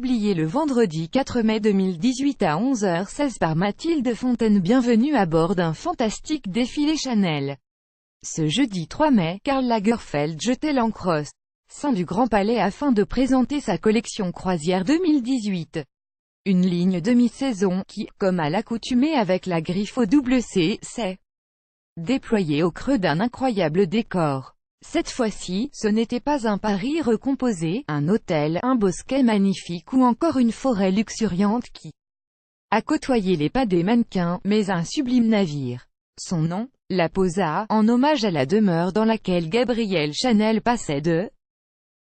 publié le vendredi 4 mai 2018 à 11h16 par Mathilde Fontaine. Bienvenue à bord d'un fantastique défilé Chanel. Ce jeudi 3 mai, Karl Lagerfeld jetait l'ancre sein du Grand Palais afin de présenter sa collection croisière 2018. Une ligne de mi-saison qui, comme à l'accoutumée avec la griffe au double C, s'est déployée au creux d'un incroyable décor. Cette fois-ci, ce n'était pas un Paris recomposé, un hôtel, un bosquet magnifique ou encore une forêt luxuriante qui a côtoyé les pas des mannequins, mais un sublime navire. Son nom, la Posa, en hommage à la demeure dans laquelle Gabrielle Chanel passait de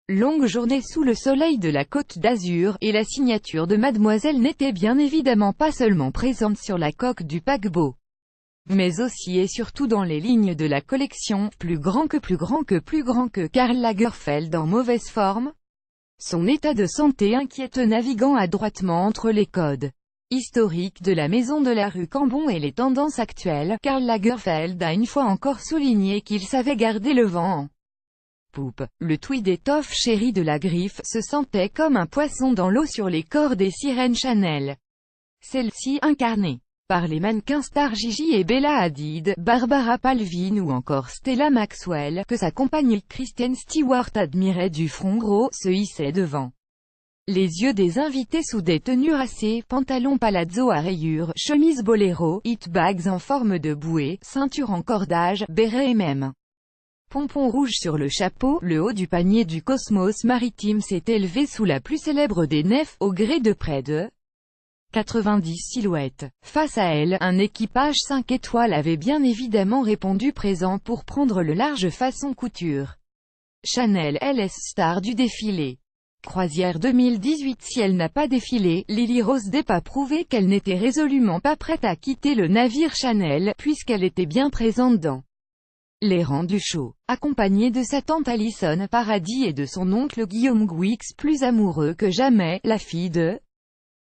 longues journées sous le soleil de la Côte d'Azur, et la signature de Mademoiselle n'était bien évidemment pas seulement présente sur la coque du paquebot, mais aussi et surtout dans les lignes de la collection, plus grand que Karl Lagerfeld en mauvaise forme. Son état de santé inquiète naviguant adroitement entre les codes historiques de la maison de la rue Cambon et les tendances actuelles. Karl Lagerfeld a une fois encore souligné qu'il savait garder le vent en poupe. Le tweed étoffe chéri de la griffe se sentait comme un poisson dans l'eau sur les corps des sirènes Chanel. Celles-ci incarnées par les mannequins stars Gigi et Bella Hadid, Barbara Palvin ou encore Stella Maxwell, que sa compagne Kristen Stewart admirait du front gros, se hissaient devant les yeux des invités sous des tenues racées, pantalons palazzo à rayures, chemises boléro, hit bags en forme de bouée, ceinture en cordage, béret et même pompons rouges sur le chapeau. Le haut du panier du Cosmos maritime s'est élevé sous la plus célèbre des nefs, au gré de près de 90 silhouettes. Face à elle, un équipage 5 étoiles avait bien évidemment répondu présent pour prendre le large façon couture. Chanel LS star du défilé croisière 2018. Si elle n'a pas défilé, Lily Rose Depp a prouvé qu'elle n'était résolument pas prête à quitter le navire Chanel, puisqu'elle était bien présente dans les rangs du show, accompagnée de sa tante Alison Paradis et de son oncle Guillaume Gouix, plus amoureux que jamais. La fille de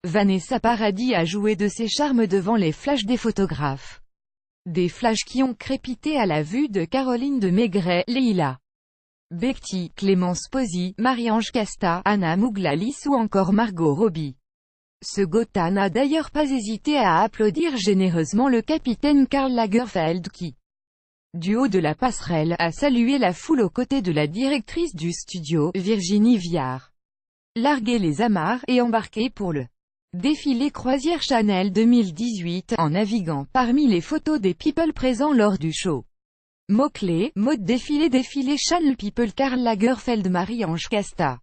Vanessa Paradis a joué de ses charmes devant les flashs des photographes. Des flashs qui ont crépité à la vue de Caroline de Maigret, Leila Bekti, Clémence Posy, Marie-Ange Casta, Anna Mouglalis ou encore Margot Robbie. Ce Gotha n'a d'ailleurs pas hésité à applaudir généreusement le capitaine Karl Lagerfeld qui, du haut de la passerelle, a salué la foule aux côtés de la directrice du studio, Virginie Viard. Largué les amarres, et embarqué pour le défilé croisière Chanel 2018, en naviguant parmi les photos des people présents lors du show. Mots-clés, mode défilé Chanel People Karl Lagerfeld Marie-Ange Casta.